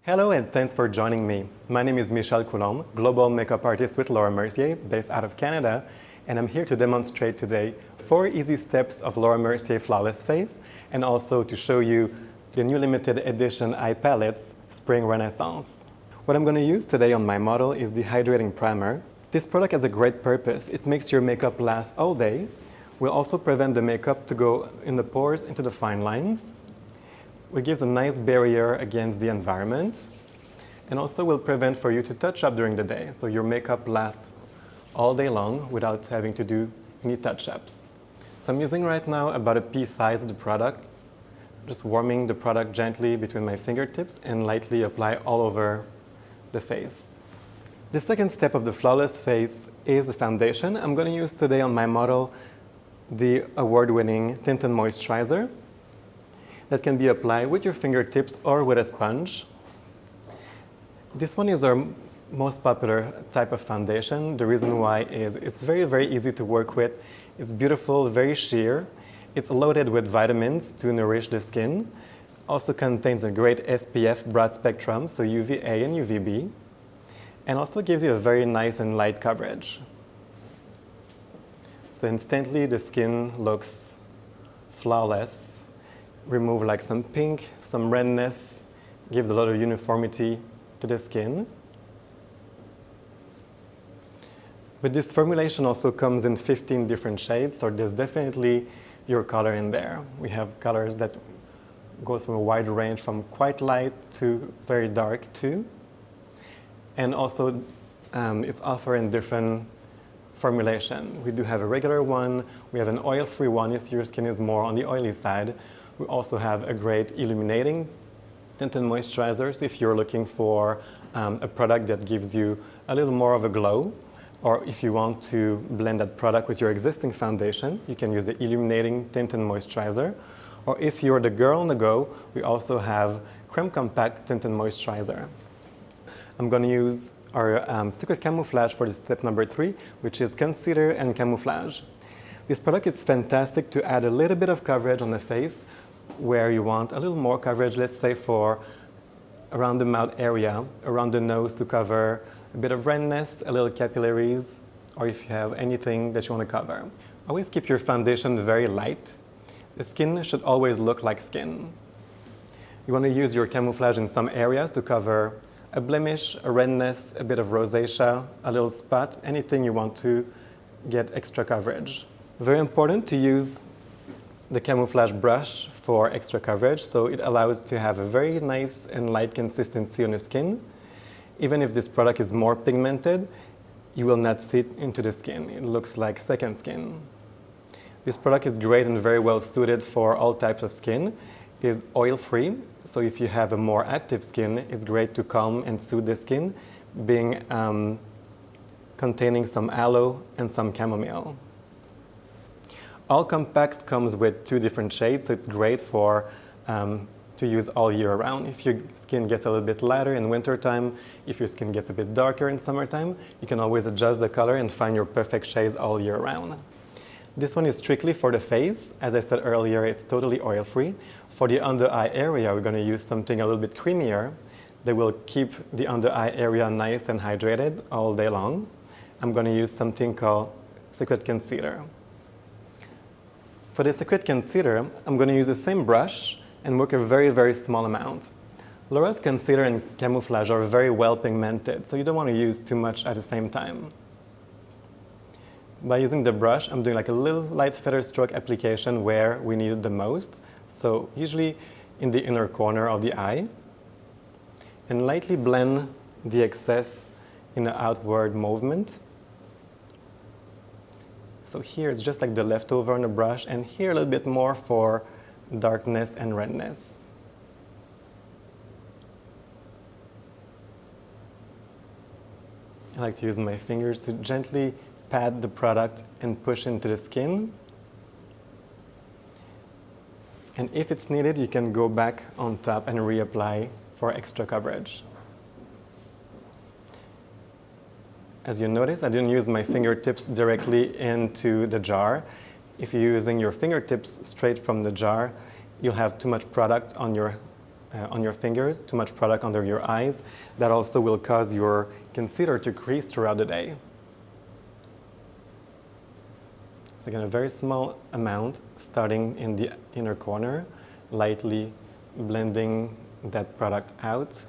Hello and thanks for joining me. My name is Michel Coulombe, global makeup artist with Laura Mercier, based out of Canada, and I'm here to demonstrate today 4 easy steps of Laura Mercier Flawless Face, and also to show you the new limited edition eye palettes, Spring Renaissance. What I'm going to use today on my model is the hydrating primer. This product has a great purpose. It makes your makeup last all day. Will also prevent the makeup to go in the pores into the fine lines. It gives a nice barrier against the environment, and also will prevent for you to touch up during the day, so your makeup lasts all day long without having to do any touch-ups. So I'm using right now about a pea size of the product, just warming the product gently between my fingertips and lightly apply all over the face. The second step of the Flawless Face is a foundation. I'm going to use today on my model the award-winning Tint and Moisturizer that can be applied with your fingertips or with a sponge. This one is our most popular type of foundation. The reason why is it's very, very easy to work with. It's beautiful, very sheer. It's loaded with vitamins to nourish the skin. Also contains a great SPF broad spectrum, so UVA and UVB. And also gives you a very nice and light coverage. So instantly the skin looks flawless. Remove like some pink, some redness, gives a lot of uniformity to the skin. But this formulation also comes in 15 different shades, so there's definitely your color in there. We have colors that goes from a wide range from quite light to very dark too. And also it's offered in different formulation. We do have a regular one, we have an oil-free one if your skin is more on the oily side. We also have a great illuminating tint and moisturizer, so if you're looking for a product that gives you a little more of a glow, or if you want to blend that product with your existing foundation, you can use the illuminating tint and moisturizer. Or if you're the girl on the go, we also have Creme Compact Tint and Moisturizer. I'm going to use our Secret Camouflage for the step number 3, which is Concealer and Camouflage. This product is fantastic to add a little bit of coverage on the face where you want a little more coverage, let's say for around the mouth area, around the nose to cover a bit of redness, a little capillaries, or if you have anything that you want to cover. Always keep your foundation very light. The skin should always look like skin. You want to use your camouflage in some areas to cover a blemish, a redness, a bit of rosacea, a little spot, anything you want to get extra coverage. Very important to use the camouflage brush for extra coverage, so it allows to have a very nice and light consistency on the skin. Even if this product is more pigmented, you will not see it into the skin. It looks like second skin. This product is great and very well suited for all types of skin. It is oil-free, so if you have a more active skin, it's great to calm and soothe the skin, being containing some aloe and some chamomile. All compacts comes with 2 different shades, so it's great for to use all year round. If your skin gets a little bit lighter in wintertime, if your skin gets a bit darker in summertime, you can always adjust the color and find your perfect shades all year round. This one is strictly for the face. As I said earlier, it's totally oil-free. For the under eye area, we're going to use something a little bit creamier that will keep the under eye area nice and hydrated all day long. I'm going to use something called Secret Concealer. For the Secret Concealer, I'm going to use the same brush and work a very, very small amount. Laura's concealer and camouflage are very well pigmented, so you don't want to use too much at the same time. By using the brush, I'm doing like a little light feather stroke application where we need it the most, so usually in the inner corner of the eye, and lightly blend the excess in an outward movement. So here it's just like the leftover on the brush, and here a little bit more for darkness and redness. I like to use my fingers to gently pat the product and push into the skin. And if it's needed, you can go back on top and reapply for extra coverage. As you notice, I didn't use my fingertips directly into the jar. If you're using your fingertips straight from the jar, you'll have too much product on your on your fingers, too much product under your eyes. That also will cause your concealer to crease throughout the day. So again, a very small amount starting in the inner corner, lightly blending that product out.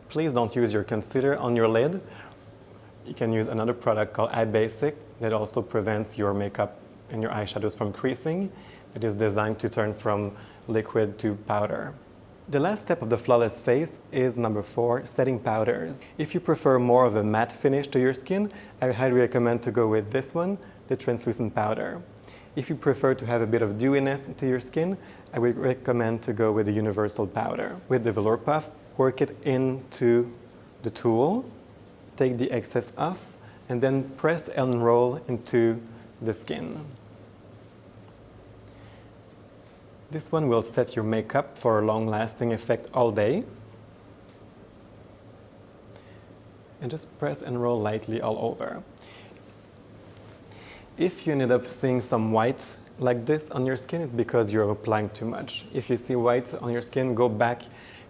Please don't use your concealer on your lid. You can use another product called Eye Basic that also prevents your makeup and your eyeshadows from creasing. It is designed to turn from liquid to powder. The last step of the flawless face is number 4, setting powders. If you prefer more of a matte finish to your skin, I highly recommend to go with this one, the translucent powder. If you prefer to have a bit of dewiness to your skin, I would recommend to go with the universal powder. With the velour puff, work it into the tool, take the excess off, and then press and roll into the skin. This one will set your makeup for a long-lasting effect all day. And just press and roll lightly all over. If you ended up seeing some white like this on your skin, it's because you're applying too much. If you see white on your skin, go back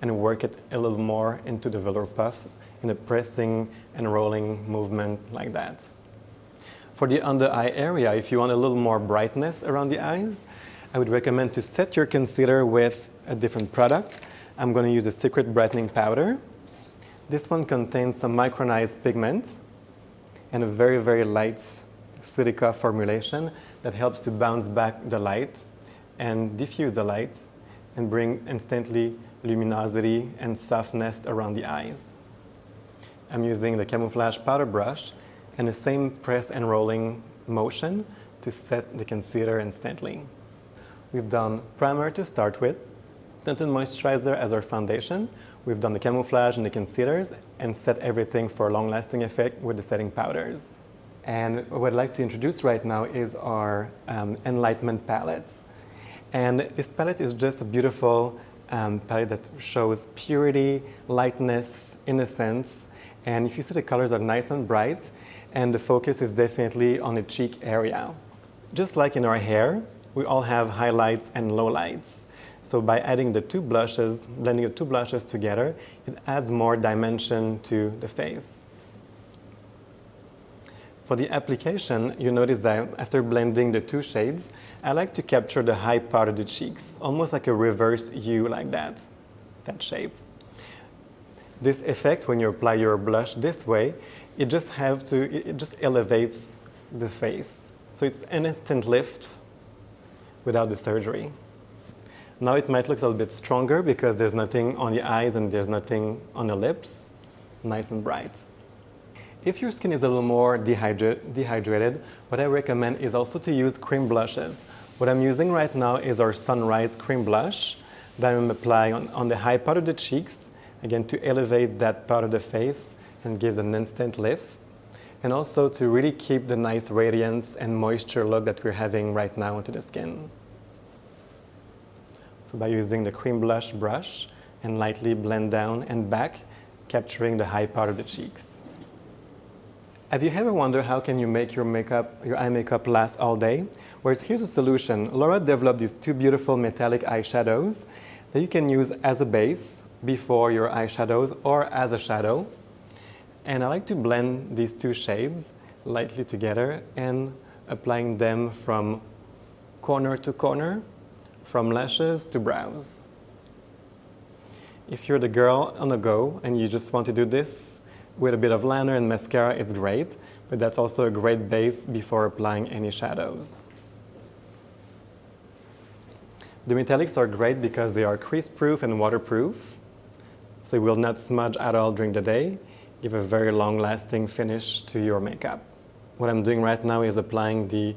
and work it a little more into the velour puff in a pressing and rolling movement like that. For the under eye area, if you want a little more brightness around the eyes, I would recommend to set your concealer with a different product. I'm going to use a Secret Brightening Powder. This one contains some micronized pigment and a very, very light silica formulation that helps to bounce back the light and diffuse the light and bring instantly luminosity and softness around the eyes. I'm using the camouflage powder brush and the same press and rolling motion to set the concealer instantly. We've done primer to start with, tinted moisturizer as our foundation. We've done the camouflage and the concealers and set everything for a long-lasting effect with the setting powders. And what I'd like to introduce right now is our Enlightenment palettes. And this palette is just a beautiful palette that shows purity, lightness, innocence. And if you see, the colors are nice and bright, and the focus is definitely on the cheek area. Just like in our hair, we all have highlights and lowlights. So by adding the two blushes, blending the two blushes together, it adds more dimension to the face. For the application, you notice that after blending the two shades, I like to capture the high part of the cheeks, almost like a reverse U like that shape. This effect, when you apply your blush this way, it just elevates the face. So it's an instant lift without the surgery. Now it might look a little bit stronger because there's nothing on the eyes and there's nothing on the lips. Nice and bright. If your skin is a little more dehydrated, what I recommend is also to use cream blushes. What I'm using right now is our Sunrise Cream Blush that I'm applying on the high part of the cheeks, again to elevate that part of the face and gives an instant lift. And also to really keep the nice radiance and moisture look that we're having right now onto the skin. So by using the cream blush brush and lightly blend down and back, capturing the high part of the cheeks. Have you ever wondered how can you make your eye makeup last all day? Well, here's a solution. Laura developed these two beautiful metallic eyeshadows that you can use as a base before your eyeshadows or as a shadow. And I like to blend these two shades lightly together and applying them from corner to corner, from lashes to brows. If you're the girl on the go and you just want to do this with a bit of liner and mascara, it's great, but that's also a great base before applying any shadows. The metallics are great because they are crease-proof and waterproof, so it will not smudge at all during the day. Give a very long-lasting finish to your makeup. What I'm doing right now is applying the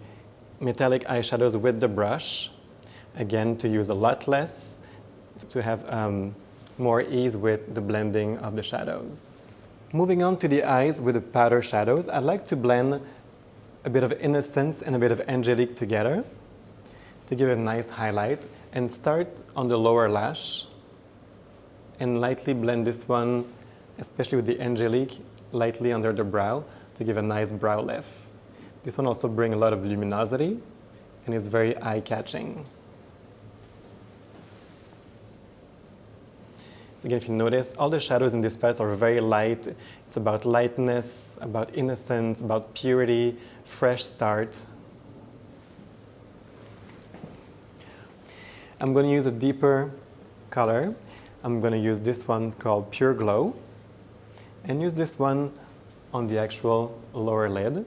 metallic eyeshadows with the brush, again to use a lot less, to have more ease with the blending of the shadows. Moving on to the eyes with the powder shadows, I like to blend a bit of innocence and a bit of angelic together to give a nice highlight, and start on the lower lash and lightly blend this one, especially with the angelic, lightly under the brow to give a nice brow lift. This one also brings a lot of luminosity and is very eye-catching. So again, if you notice, all the shadows in this palette are very light. It's about lightness, about innocence, about purity, fresh start. I'm going to use a deeper color. I'm going to use this one called Pure Glow, and use this one on the actual lower lid.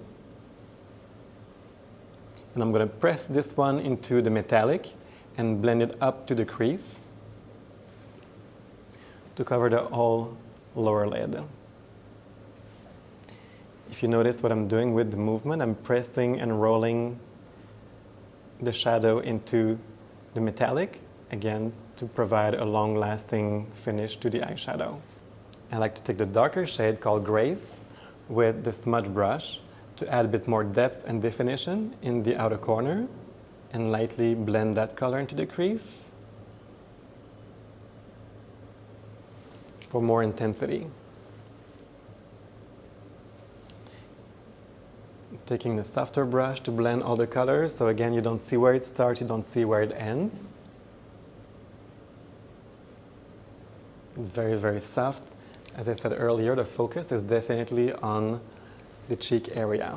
And I'm going to press this one into the metallic and blend it up to the crease to cover the whole lower lid. If you notice what I'm doing with the movement, I'm pressing and rolling the shadow into the metallic, again, to provide a long-lasting finish to the eyeshadow. I like to take the darker shade called Grace with the smudge brush to add a bit more depth and definition in the outer corner and lightly blend that color into the crease for more intensity. Taking the softer brush to blend all the colors, so again, you don't see where it starts, you don't see where it ends. It's very, very soft. As I said earlier, the focus is definitely on the cheek area.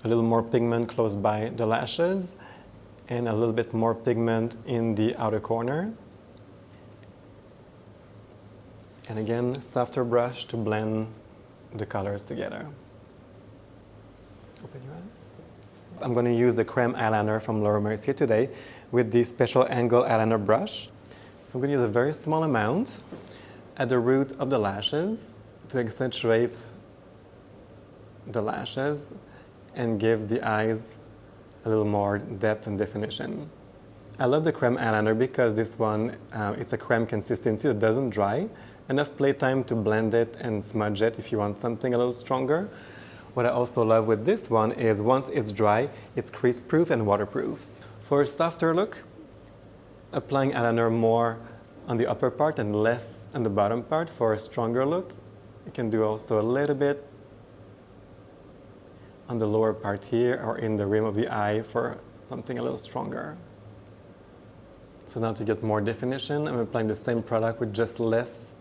A little more pigment close by the lashes, and a little bit more pigment in the outer corner. And again, softer brush to blend the colors together. Open your eyes. I'm going to use the creme eyeliner from Laura Mercier today with the special angle eyeliner brush. So I'm going to use a very small amount at the root of the lashes to accentuate the lashes and give the eyes a little more depth and definition. I love the creme eyeliner because this one, it's a creme consistency that doesn't dry. Enough playtime to blend it and smudge it if you want something a little stronger. What I also love with this one is once it's dry, it's crease-proof and waterproof. For a softer look, applying eyeliner more on the upper part and less on the bottom part. For a stronger look, you can do also a little bit on the lower part here or in the rim of the eye for something a little stronger. So now to get more definition, I'm applying the same product with just less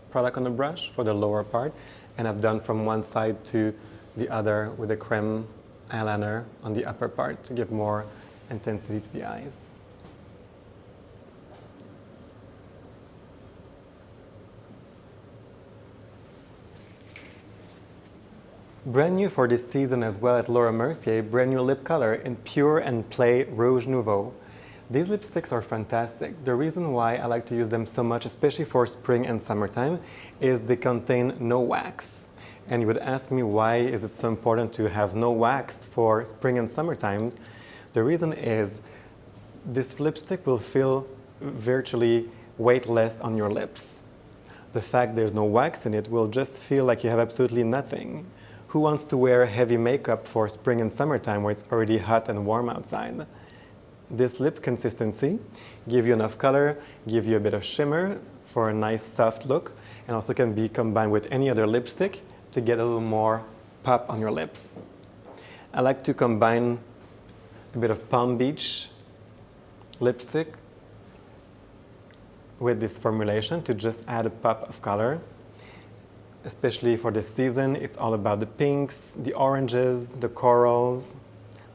product on the brush for the lower part, and I've done from one side to the other with the creme eyeliner on the upper part to give more intensity to the eyes. Brand new for this season as well at Laura Mercier, brand new lip color in Pure and Play Rouge Nouveau. These lipsticks are fantastic. The reason why I like to use them so much, especially for spring and summertime, is they contain no wax. And you would ask me, why is it so important to have no wax for spring and summertime? The reason is this lipstick will feel virtually weightless on your lips. The fact there's no wax in it will just feel like you have absolutely nothing. Who wants to wear heavy makeup for spring and summertime where it's already hot and warm outside? This lip consistency gives you enough color, give you a bit of shimmer for a nice soft look, and also can be combined with any other lipstick to get a little more pop on your lips. I like to combine a bit of Palm Beach lipstick with this formulation to just add a pop of color. Especially for this season, it's all about the pinks, the oranges, the corals.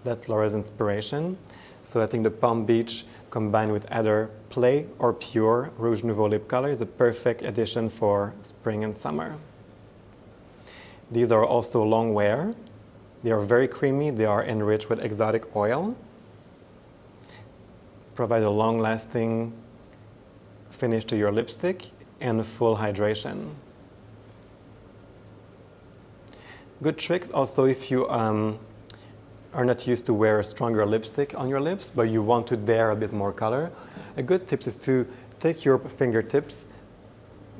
That's Laura's inspiration. So I think the Palm Beach combined with either Play or Pure Rouge Nouveau lip color is a perfect addition for spring and summer. These are also long wear. They are very creamy. They are enriched with exotic oil. Provide a long-lasting finish to your lipstick and full hydration. Good tricks also if you are not used to wear a stronger lipstick on your lips, but you want to dare a bit more color. A good tip is to take your fingertips,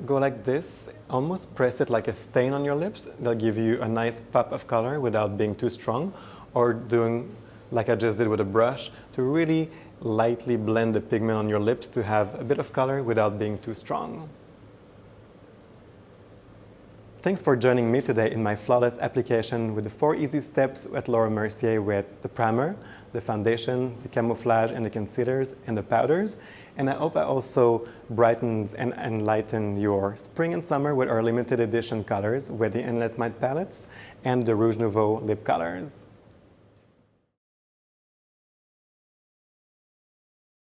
go like this, almost press it like a stain on your lips. That'll give you a nice pop of color without being too strong, or doing like I just did with a brush to really lightly blend the pigment on your lips to have a bit of color without being too strong. Thanks for joining me today in my flawless application with the 4 easy steps at Laura Mercier with the primer, the foundation, the camouflage, and the concealers, and the powders. And I hope I also brightens and enlighten your spring and summer with our limited edition colors with the Inlet Matte palettes and the Rouge Nouveau lip colors.